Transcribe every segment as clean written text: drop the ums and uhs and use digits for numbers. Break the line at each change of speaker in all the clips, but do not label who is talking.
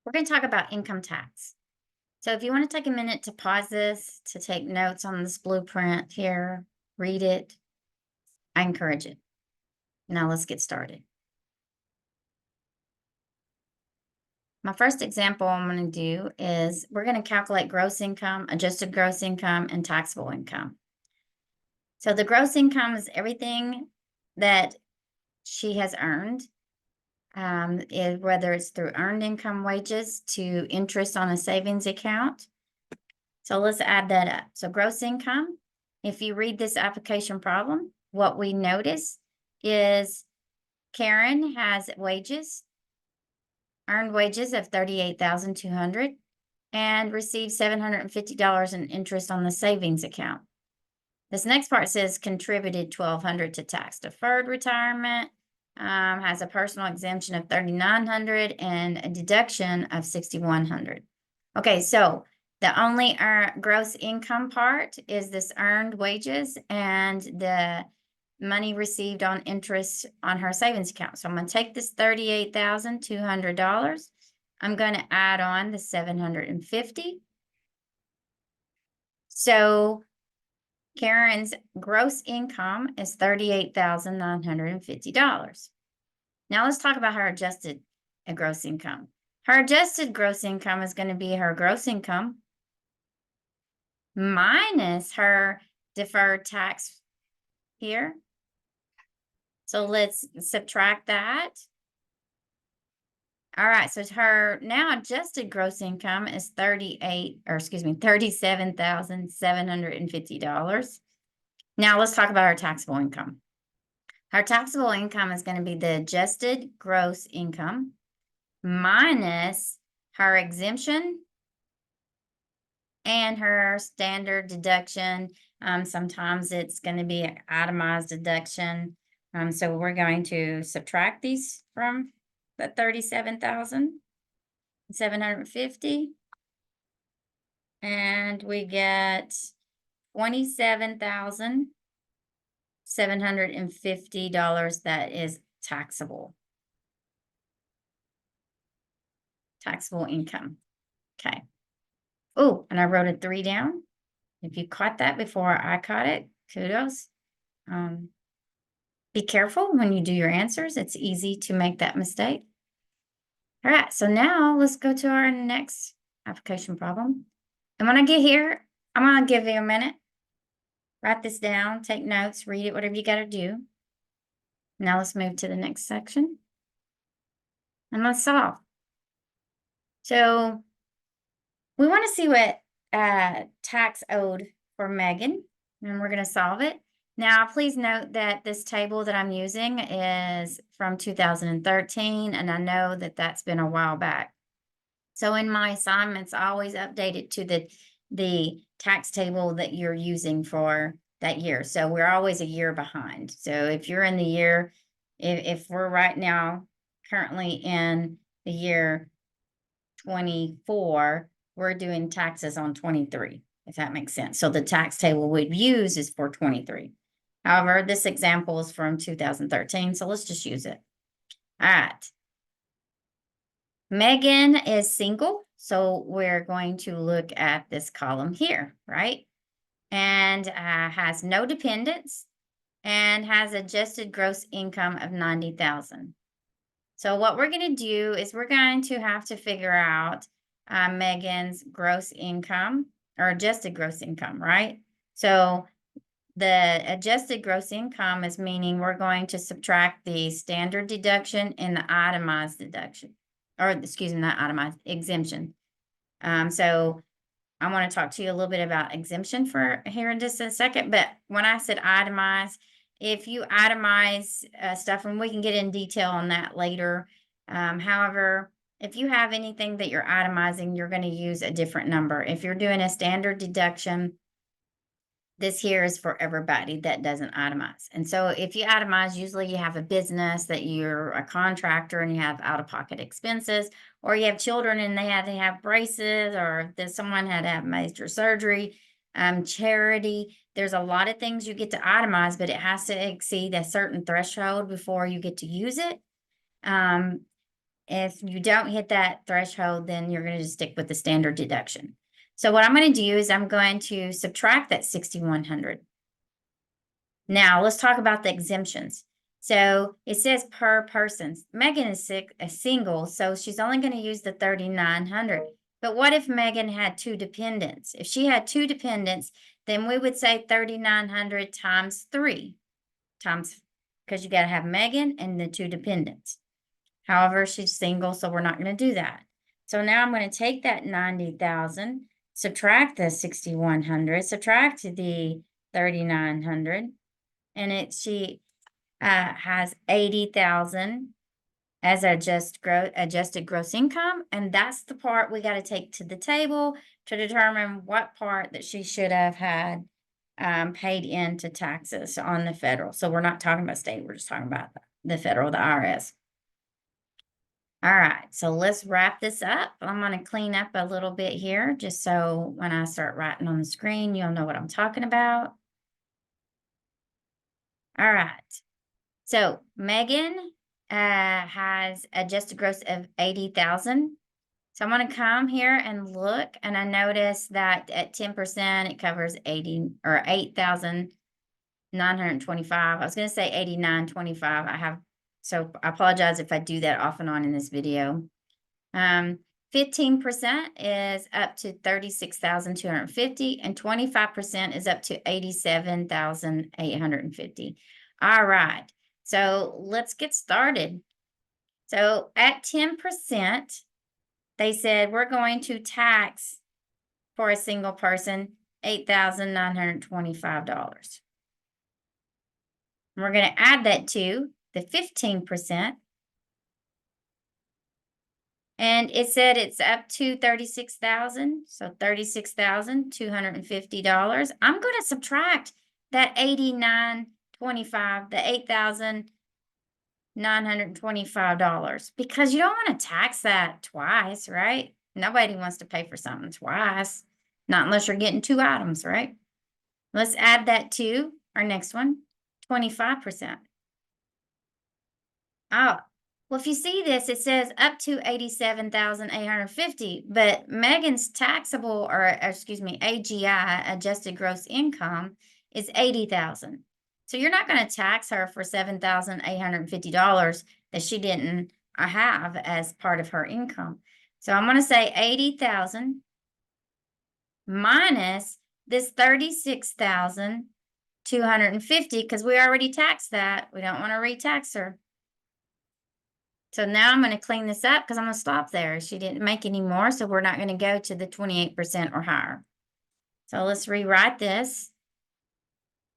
We're going to talk about income tax. So if you want to take a minute to pause this, to take notes on this blueprint here, read it, I encourage it. Now let's get started. My first example I'm going to do is we're going to calculate gross income, adjusted gross income, and taxable income. So the gross income is everything that she has earned, whether it's through earned income wages to interest on a savings account. So let's add that up. So gross income, if you read this application problem, what we notice is Karen has earned wages of $38,200 and received $750 in interest on the savings account. This next part says contributed $1,200 to tax deferred retirement, has a personal exemption of $3,900 and a deduction of $6,100. Okay, so the only gross income part is this earned wages and the money received on interest on her savings account. So I'm going to take this $38,200. I'm going to add on the $750. So Karen's gross income is $38,950. Now let's talk about her adjusted gross income. Her adjusted gross income is going to be her gross income minus her deferred tax here. So let's subtract that. All right, so her now adjusted gross income is $37,750. Now let's talk about our taxable income. Our taxable income is going to be the adjusted gross income minus her exemption and her standard deduction. Sometimes it's going to be an itemized deduction. So we're going to subtract these from the 37,750. And we get $27,750 that is taxable income. Okay. Oh, and I wrote a 3 down. If you caught that before I caught it, kudos. Be careful when you do your answers. It's easy to make that mistake. All right, so now let's go to our next application problem. And when I get here, I'm going to give you a minute. Write this down, take notes, read it, whatever you got to do. Now let's move to the next section. And let's solve. So we want to see what tax owed for Megan, and we're going to solve it. Now, please note that this table that I'm using is from 2013, and I know that that's been a while back. So in my assignments, I always update it to the tax table that you're using for that year. So we're always a year behind. So if you're in the year, if we're right now currently in the year 24, we're doing taxes on 23, if that makes sense. So the tax table we'd use is for 23. However, this example is from 2013, so let's just use it. All right. Megan is single, so we're going to look at this column here, right? And has no dependents and has adjusted gross income of $90,000. So what we're going to do is we're going to have to figure out Megan's gross income or adjusted gross income, right? So the adjusted gross income is meaning we're going to subtract the standard deduction and the itemized deduction, or excuse me, not itemized, exemption. So I want to talk to you a little bit about exemption for here in just a second. But when I said itemize, if you itemize stuff, and we can get in detail on that later. However, if you have anything that you're itemizing, you're going to use a different number. If you're doing a standard deduction, this here is for everybody that doesn't itemize. And so if you itemize, usually you have a business that you're a contractor and you have out-of-pocket expenses, or you have children and they had to have braces, or that someone had to have major surgery, charity. There's a lot of things you get to itemize, but it has to exceed a certain threshold before you get to use it. if you don't hit that threshold, then you're going to just stick with the standard deduction. So what I'm going to do is I'm going to subtract that 6,100. Now let's talk about the exemptions. So it says per person. Megan is a single, so she's only going to use the 3,900. But what if Megan had two dependents? If she had two dependents, then we would say 3,900 times 3 times, because you got to have Megan and the two dependents. However, she's single, so we're not going to do that. So now I'm going to take that 90,000, subtract the 6,100, subtract the 3,900, and she has 80,000 as adjusted gross income, and that's the part we got to take to the table to determine what part that she should have had paid into taxes on the federal. So we're not talking about state, we're just talking about the federal, the IRS. All right, so let's wrap this up. I'm going to clean up a little bit here just so when I start writing on the screen, you'll know what I'm talking about. All right. So Megan has adjusted gross of 80,000. So I'm going to come here and look, and I notice that at 10%, it covers 8,925. I was going to say 8,925. So I apologize if I do that off and on in this video. 15% is up to 36,250, and 25% is up to 87,850. All right. So let's get started. So at 10%, they said we're going to tax for a single person $8,925. We're going to add that to the 15%. And it said it's up to 36,000, so $36,250. I'm going to subtract that 8,925, the $8,925, because you don't want to tax that twice, right? Nobody wants to pay for something twice, not unless you're getting two items, right? Let's add that to our next one, 25%. Oh, well, if you see this, it says up to 87,850, but Megan's taxable, or excuse me, AGI, adjusted gross income, is 80,000. So you're not going to tax her for $7,850 that she didn't have as part of her income. So I'm going to say 80,000 minus this 36,250, because we already taxed that. We don't want to retax her. So now I'm going to clean this up because I'm going to stop there. She didn't make any more, so we're not going to go to the 28% or higher. So let's rewrite this.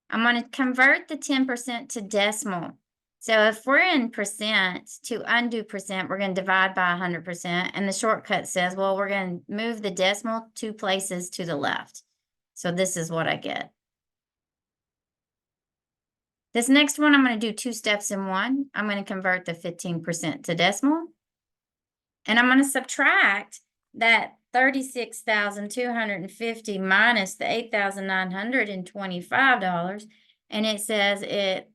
I'm going to convert the 10% to decimal. So if we're in percent, to undo percent, we're going to divide by 100%. And the shortcut says, well, we're going to move the decimal 2 places to the left. So this is what I get. This next one, I'm going to do 2 steps in one. I'm going to convert the 15% to decimal. And I'm going to subtract that 36,250 minus the $8,925. And it says it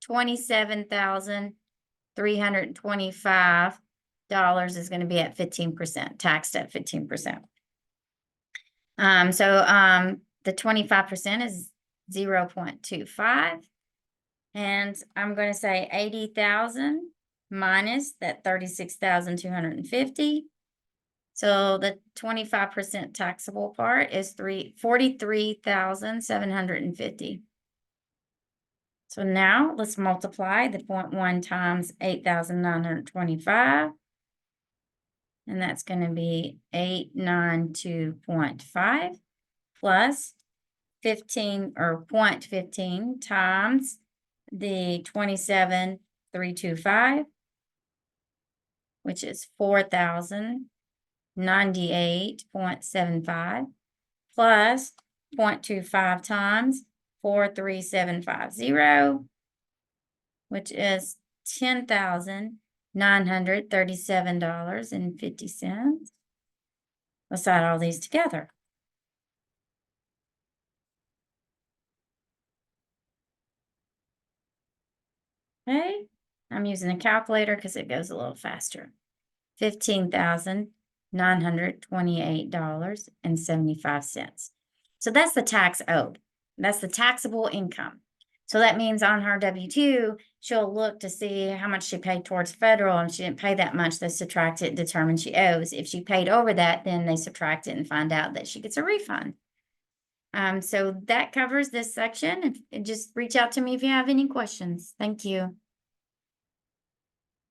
$27,325 is going to be at 15%, taxed at 15%. The 25% is 0.25. And I'm going to say 80,000 minus that 36,250. So the 25% taxable part is 43,750. So now let's multiply the 0.1 times 8,925. And that's going to be 892.5 plus 15 or 0.15 times the 27,325, which is 4,098.75 plus 0.25 times 43750, which is $10,937.50. Let's add all these together. Okay, I'm using a calculator because it goes a little faster. $15,928.75. So that's the tax owed. That's the taxable income. So that means on her W-2, she'll look to see how much she paid towards federal, and if she didn't pay that much, they subtract it, determine she owes. If she paid over that, then they subtract it and find out that she gets a refund. So that covers this section. Just reach out to me if you have any questions. Thank you.